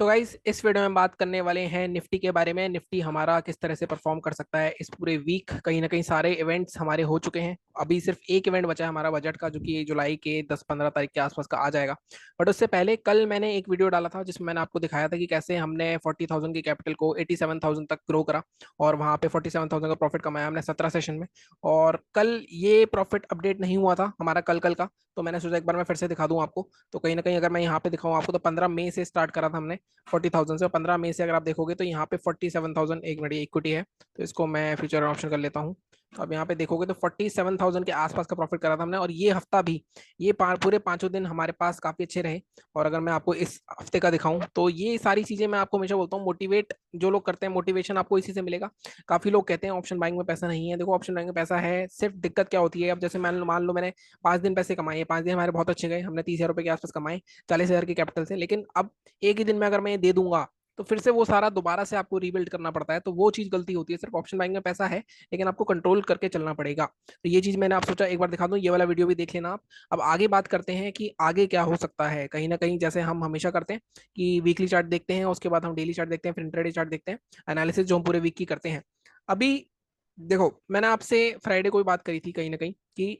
So guys, इस video में बात करने वाले हैं निफ्टी के बारे में। निफ्टी हमारा किस तरह से परफॉर्म कर सकता है इस पूरे वीक। कहीं ना कहीं सारे इवेंट्स हमारे हो चुके हैं। अभी सिर्फ एक इवेंट बचा है हमारा बजट का, जो कि जुलाई के 10-15 तारीख के आसपास का आ जाएगा। बट उससे पहले कल मैंने एक वीडियो डाला था जिसमें मैंने आपको दिखाया था कि कैसे हमने 40,000 की कैपिटल को 87,000 तक ग्रो करा और वहां पे 47,000 का प्रॉफिट कमाया हमने 17 सेशन में। और कल ये प्रॉफिट अपडेट नहीं हुआ था हमारा कल का, तो मैंने सोचा एक बार मैं फिर से दिखा दूं आपको। तो कहीं ना कहीं अगर मैं यहाँ पे दिखाऊं आपको, तो 15 मई से स्टार्ट करा था हमने 40,000 से। 15 मई से अगर आप देखोगे तो यहाँ पे 47,000 एक मिनट इक्विटी है। तो इसको मैं फ्यूचर ऑप्शन कर लेता हूँ। तो अब यहाँ पे देखोगे तो 47,000 के आसपास का प्रॉफिट करा था हमने। और ये हफ्ता भी, ये पूरे पांचों दिन हमारे पास काफी अच्छे रहे। और अगर मैं आपको इस हफ्ते का दिखाऊं तो ये सारी चीजें मैं आपको हमेशा बोलता हूँ, मोटिवेट जो लोग करते हैं मोटिवेशन आपको इसी से मिलेगा। काफी लोग कहते हैं ऑप्शन बाइंग में पैसा नहीं है। देखो, ऑप्शन बाइंग में पैसा है, सिर्फ दिक्कत क्या होती है। अब जैसे मान लो मैंने 5 दिन पैसे कमाए, 5 दिन हमारे बहुत अच्छे गए, हमने 30,000 रुपए के आसपास कमाए 40,000 की कैपिटल से। लेकिन अब एक ही दिन में अगर मैं ये दे दूंगा तो फिर से वो सारा दोबारा से आपको रीबिल्ड करना पड़ता है। तो वो चीज गलती होती है। सिर्फ ऑप्शन बाइंग में पैसा है, लेकिन आपको कंट्रोल करके चलना पड़ेगा। तो ये चीज मैंने आप सोचा एक बार दिखा दूं, ये वाला वीडियो भी देख लेना आप। अब आगे बात करते हैं कि आगे क्या हो सकता है। कहीं ना कहीं जैसे हम हमेशा करते हैं कि वीकली चार्ट देखते हैं, उसके बाद हम डेली चार्ट देखते हैं, फिर इंट्राडे चार्ट देखते हैं, एनालिसिस जो हम पूरे वीक की करते हैं। अभी देखो, मैंने आपसे फ्राइडे को भी बात करी थी कहीं ना कहीं कि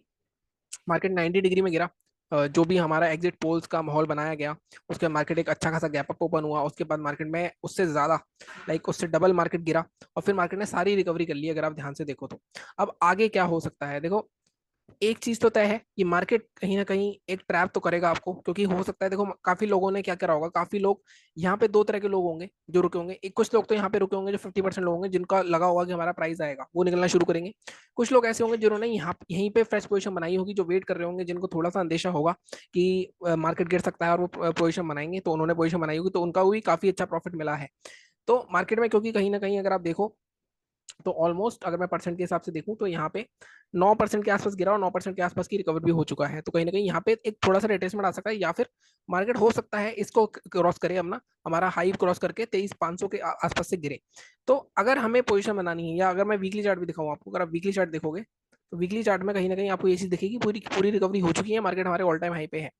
मार्केट 90 डिग्री में गिरा। जो भी हमारा एग्जिट पोल्स का माहौल बनाया गया, उसके बाद मार्केट एक अच्छा खासा गैप अप ओपन हुआ। उसके बाद मार्केट में उससे ज्यादा, लाइक उससे डबल मार्केट गिरा। और फिर मार्केट ने सारी रिकवरी कर ली, अगर आप ध्यान से देखो तो। अब आगे क्या हो सकता है, देखो, एक चीज तो तय है कि मार्केट कहीं ना कहीं एक ट्रैप तो करेगा आपको। क्योंकि हो सकता है, देखो, काफी लोगों ने क्या करा होगा। काफी लोग यहाँ पे दो तरह के लोग होंगे जो रुके होंगे। एक, कुछ लोग तो यहाँ पे रुके होंगे जो 50% लोग होंगे जिनका लगा होगा कि हमारा प्राइस आएगा, वो निकलना शुरू करेंगे। कुछ लोग ऐसे होंगे जिन्होंने यहाँ यहीं पे फ्रेश पोजीशन बनाई होगी, जो वेट कर रहे होंगे, जिनको थोड़ा सा अंदेशा होगा कि मार्केट गिर सकता है, और वो पोजीशन बनाएंगे। तो उन्होंने पोजीशन बनाई होगी, तो उनका भी काफी अच्छा प्रॉफिट मिला है। तो मार्केट में, क्योंकि कहीं ना कहीं अगर आप देखो तो ऑलमोस्ट, अगर मैं परसेंट के हिसाब से देखूं तो यहाँ पे 9% के आसपास गिरा और 9% के आसपास की रिकवर भी हो चुका है। तो कहीं ना कहीं यहाँ पे एक थोड़ा सा रिट्रेसमेंट आ सकता है, या फिर मार्केट हो सकता है इसको क्रॉस करे अपना, हमारा हाई क्रॉस करके 23,500 के आसपास से गिरे। तो अगर हमें पोजीशन बनानी है, या अगर मैं वीकली चार्ट भी दिखाऊं आपको, अगर आप वीकली चार्ट देखोगे तो वीकली चार्ट में कहीं ना कहीं आपको ये चीज दिखेगी, पूरी पूरी रिकवरी हो चुकी है। मार्केट हमारे ऑल टाइम हाई पे है।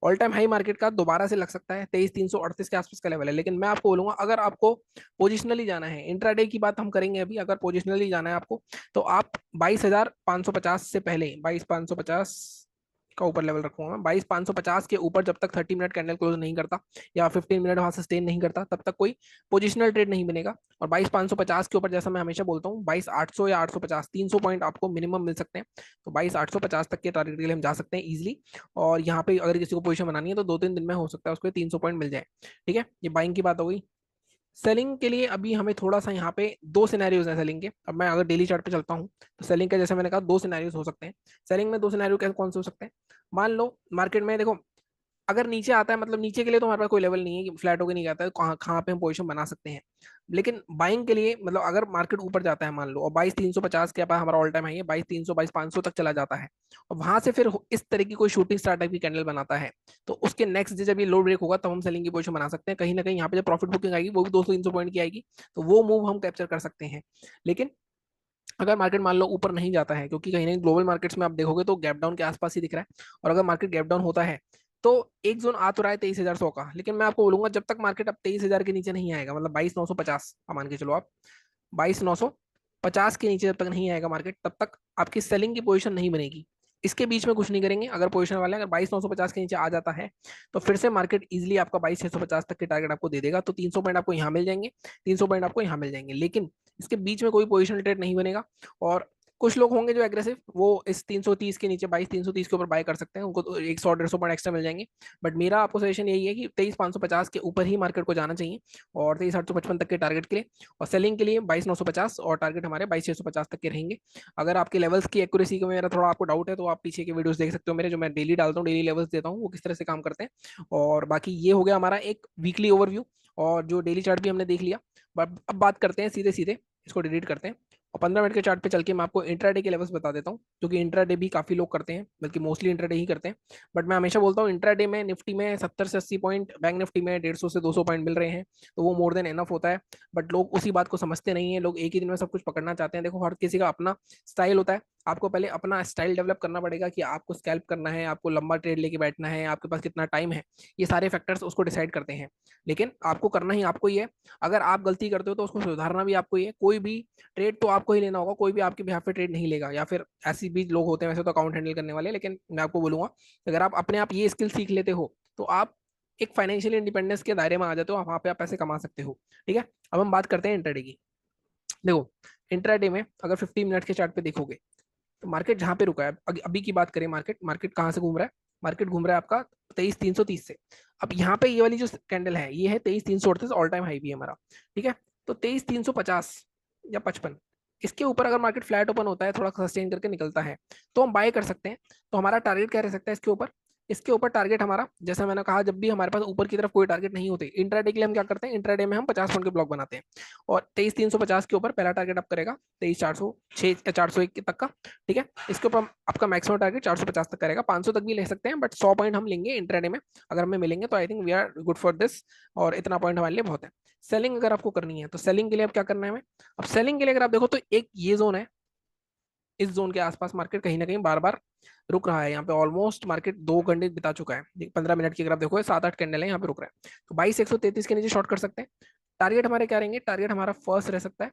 ऑल टाइम हाई मार्केट का दोबारा से लग सकता है 23,338 के आसपास का लेवल है। लेकिन मैं आपको बोलूंगा, अगर आपको पोजिशनली जाना है, इंट्राडे की बात हम करेंगे अभी, अगर पोजिशनली जाना है आपको, तो आप 22,550 से पहले, 22,550 का ऊपर लेवल रखूंगा मैं। 22,550 के ऊपर जब तक 30 मिनट कैंडल क्लोज नहीं करता, या 15 मिनट वहां सस्टेन नहीं करता, तब तक कोई पोजिशनल ट्रेड नहीं बनेगा। और 22,550 के ऊपर, जैसा मैं हमेशा बोलता हूँ, 22,800 या 850, 300 पॉइंट आपको मिनिमम मिल सकते हैं। तो 22,850 तक के टारगेट के लिए हम जा सकते हैं इजिली। और यहाँ पे अगर किसी को पोजीशन बनानी है तो 2-3 दिन में हो सकता है उसको 300 पॉइंट मिल जाए। ठीक है, ये बाइंग की बात हो गई। सेलिंग के लिए अभी हमें थोड़ा सा, यहाँ पे दो सिनेरियोज हैं सेलिंग के। अब मैं अगर डेली चार्ट पे चलता हूँ तो सेलिंग का, जैसे मैंने कहा, दो सिनेरियोज हो सकते हैं। सेलिंग में दो सिनेरियो कैसे, कौन से हो सकते हैं। मान लो मार्केट में, देखो, अगर नीचे आता है, मतलब नीचे के लिए तो हमारे पास कोई लेवल नहीं है कि फ्लैट होकर नहीं जाता है, कहाँ कहाँ पे हम पोजीशन बना सकते हैं। लेकिन बाइंग के लिए, मतलब अगर मार्केट ऊपर जाता है मान लो, और 22,350 के पास हमारा ऑल टाइम हाई है, 22,300 22,500 तक चला जाता है, और वहां से फिर इस तरह की कोई शूटिंग स्टार टाइप की कैंडल बनाता है, तो उसके नेक्स्ट डे जब ये लो ब्रेक होगा तब हम सेलिंग की पोजीशन बना सकते हैं। कहीं ना कहीं यहाँ पे जब प्रॉफिट बुकिंग आएगी वो भी 200-300 पॉइंट की आएगी, तो वो मूव हम कैप्चर कर सकते हैं। लेकिन अगर मार्केट मान लो ऊपर नहीं जाता है, क्योंकि कहीं ना कहीं ग्लोबल मार्केट्स में आप देखोगे तो गैप डाउन के आसपास ही दिख रहा है, और अगर मार्केट गैप डाउन होता है तो एक जोन आ तो रहा है 23,100 का। लेकिन मैं आपको बोलूंगा, जब तक मार्केट अब 23,000 के नीचे नहीं आएगा, मतलब 22,950 मान के चलो आप, 22,950 के नीचे जब तक नहीं आएगा मार्केट, तब तक आपकी सेलिंग की पोजीशन नहीं बनेगी। इसके बीच में कुछ नहीं करेंगे। अगर पोजीशन वाले, अगर 22,950 के नीचे आ जाता है तो फिर से मार्केट इजीली आपका 22,650 तक के टारगेट आपको दे देगा। तो 300 पॉइंट आपको यहाँ मिल जाएंगे, 300 पॉइंट आपको यहाँ मिल जाएंगे। लेकिन इसके बीच में कोई पोजिशनल ट्रेड नहीं बनेगा। और कुछ लोग होंगे जो एग्रेसिव, वो इस 330 के नीचे, 22,330 के ऊपर बाय कर सकते हैं, उनको तो 100-150 पॉइंट एक्स्ट्रा मिल जाएंगे। बट मेरा आपको सजेशन यही है कि 23,550 के ऊपर ही मार्केट को जाना चाहिए, और 23,855 तक के टारगेट के लिए। और सेलिंग के लिए 22,950, और टारगेट हमारे 22,650 तक के रहेंगे। अगर आपके लेवल्स की एक्यूरेसी का मेरा थोड़ा आपको डाउट है, तो आप पीछे के वीडियोस देख सकते हो मेरे, जो मैं डेली डालता हूँ, डेली लेवल्स देता हूँ, वो किस तरह से काम करते हैं। और बाकी ये हो गया हमारा एक वीकली ओवरव्यू, और जो डेली चार्ट भी हमने देख लिया। अब बात करते हैं सीधे सीधे, इसको डिलीट करते हैं, और 15 मिनट के चार्ट पे चल के मैं आपको इंट्राडे के लेवल्स बता देता हूँ, क्योंकि इंट्राडे भी काफी लोग करते हैं, बल्कि मोस्टली इंट्राडे ही करते हैं। बट मैं हमेशा बोलता हूँ इंट्राडे में निफ्टी में 70 से 80 पॉइंट, बैंक निफ्टी में 150 से 200 पॉइंट मिल रहे हैं, तो वो मोर देन एनफ होता है। बट लोग उसी बात को समझते नहीं है, लोग एक ही दिन में सब कुछ पकड़ना चाहते हैं। देखो हर किसी का अपना स्टाइल होता है, आपको पहले अपना स्टाइल डेवलप करना पड़ेगा कि आपको स्कैल्प करना है, आपको लंबा ट्रेड लेके बैठना है, आपके पास कितना टाइम है, ये सारे फैक्टर्स उसको डिसाइड करते हैं। लेकिन आपको करना ही आपको ही है। अगर आप गलती करते हो तो उसको सुधारना भी आपको ही है। कोई भी ट्रेड तो आपको ही लेना होगा, कोई भी आपके बिहाफ पे ट्रेड नहीं लेगा, या फिर ऐसी भी लोग होते हैं वैसे तो अकाउंट हैंडल करने वाले, लेकिन मैं आपको बोलूंगा अगर आप अपने आप ये स्किल सीख लेते हो तो आप एक फाइनेंशियल इंडिपेंडेंस के दायरे में आ जाते हो, वहां पे आप पैसे कमा सकते हो। ठीक है, अब हम बात करते हैं इंट्राडे की। देखो इंट्राडे में अगर 50 मिनट के चार्ट पे देखोगे तो मार्केट जहां पे रुका है, अभी की बात करें, मार्केट मार्केट कहाँ से घूम रहा है, मार्केट घूम रहा है आपका 23,330 से। अब यहाँ पे ये वाली जो कैंडल है ये है 23,338, ऑल टाइम हाई भी है हमारा। ठीक है, तो 23,350 या 55, इसके ऊपर अगर मार्केट फ्लैट ओपन होता है, थोड़ा सस्टेन करके निकलता है, तो हम बाय कर सकते हैं। तो हमारा टारगेट क्या रह सकता है इसके ऊपर, इसके ऊपर टारगेट हमारा, जैसा मैंने कहा, जब भी हमारे पास ऊपर की तरफ कोई टारगेट नहीं होते, इंट्राडे के लिए हम क्या करते हैं, इंट्राडे में हम 50 पॉइंट के ब्लॉक बनाते हैं। और 23,350 के ऊपर पहला टारगेट अप करेगा 23,406 या 401 तक का। ठीक है, इसके ऊपर आपका मैक्सिमम टारगेट 450 तक करेगा, 500 तक भी ले सकते हैं, बट 100 पॉइंट हम लेंगे इंट्राडे में। अगर हमें मिलेंगे तो I think we are good for this, और इतना पॉइंट हमारे लिए बहुत है। सेलिंग अगर आपको करनी है तो सेलिंग के लिए अब क्या करना है हमें, अब सेलिंग के लिए अगर आप देखो तो एक ये जोन है, इस जोन के आसपास मार्केट कहीं ना कहीं बार बार रुक रहा है। यहाँ पे ऑलमोस्ट मार्केट 2 घंटे बिता चुका है, 15 मिनट की अगर आप देखो 7-8 कैंडल है यहाँ पे रुक रहा है, तो 22,133 के नीचे शॉर्ट कर सकते हैं। टारगेट हमारे क्या रहेंगे, टारगेट हमारा फर्स्ट रह सकता है,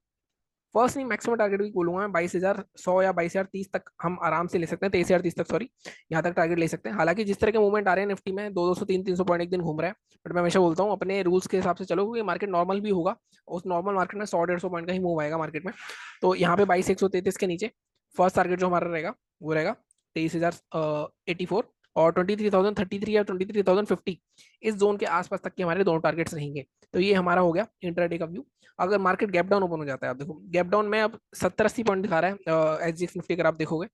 फर्स्ट नहीं मैक्सिमम टारगेट भी बोलूंगा मैं, 22,100 या 22,030 तक हम आराम से ले सकते हैं, 23,030 तक, सॉरी, यहाँ तक टारगेट ले सकते हैं। हालांकि जिस तरह के मूवमेंट आ रहे हैं निफ्टी में, 200 300 पॉइंट एक दिन घूम रहा है, बट मैं हमेशा बोलता हूँ अपने रूल्स के हिसाब से चलो, क्योंकि मार्केट नॉर्मल भी होगा, उस नॉर्मल मार्केट में 100-150 पॉइंट का ही मूव आएगा मार्केट में। तो यहाँ पे 22,133 के नीचे फर्स्ट टारगेट जो हमारा रहेगा वो रहेगा 23,084, और 23,033 या 23,050, इस जोन के आसपास तक के हमारे दोनों टारगेट्स रहेंगे। तो ये हमारा हो गया इंट्राडे का व्यू। अगर मार्केट गैप डाउन ओपन हो जाता है, आप देखो गैप डाउन में अब 70-80 पॉइंट दिखा रहा है एसजीएक्स निफ्टी, अगर आप देखोगे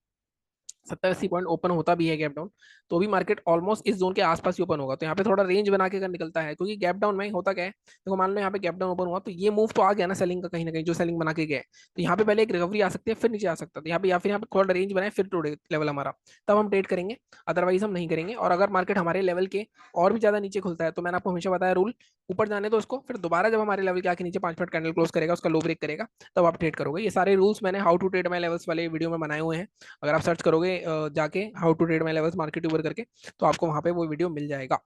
70-80 पॉइंट ओपन होता भी है गैप डाउन, तो भी मार्केट ऑलमोस्ट इस जोन के आसपास ही ओपन होगा। तो यहाँ पे थोड़ा रेंज बना के अगर निकलता है, क्योंकि गैप डाउन में होता क्या है, देखो मान लो यहाँ पे गैप डाउन ओपन हुआ तो ये मूव तो आ गया ना सेलिंग का, कहीं ना कहीं जो सेलिंग बना के गया है, तो यहाँ पे पहले एक रिकवरी आ सकती है, फिर नीचे आ सकता है, यहाँ पे या फिर यहाँ पे थोड़ा रेंज बनाए फिर टूटे लेवल हमारा, तब हम ट्रेड करेंगे, अदरवाइज हम नहीं करेंगे। और अगर मार्केट हमारे लेवल के और भी ज्यादा नीचे खुलता है, तो मैंने आपको हमेशा बताया रूल, ऊपर जाने तो उसको, फिर दोबारा जब हमारे लेवल के आके नीचे 5 मिनट कैंडल क्लोज करेगा, उसका लो ब्रेक करेगा, तब आप ट्रेड करोगे। ये सारे रूल्स मैंने how to trade my levels वाले वीडियो में बनाए हुए हैं, अगर आप सर्च करोगे जाके how to trade my levels market यूबर करके, तो आपको वहां पे वो वीडियो मिल जाएगा।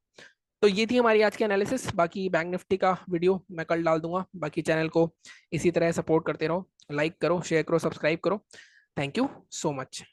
तो ये थी हमारी आज की एनालिसिस, बाकी बैंक निफ्टी का वीडियो मैं कल डाल दूंगा। बाकी चैनल को इसी तरह सपोर्ट करते रहो, लाइक करो, शेयर करो, सब्सक्राइब करो। Thank you so much.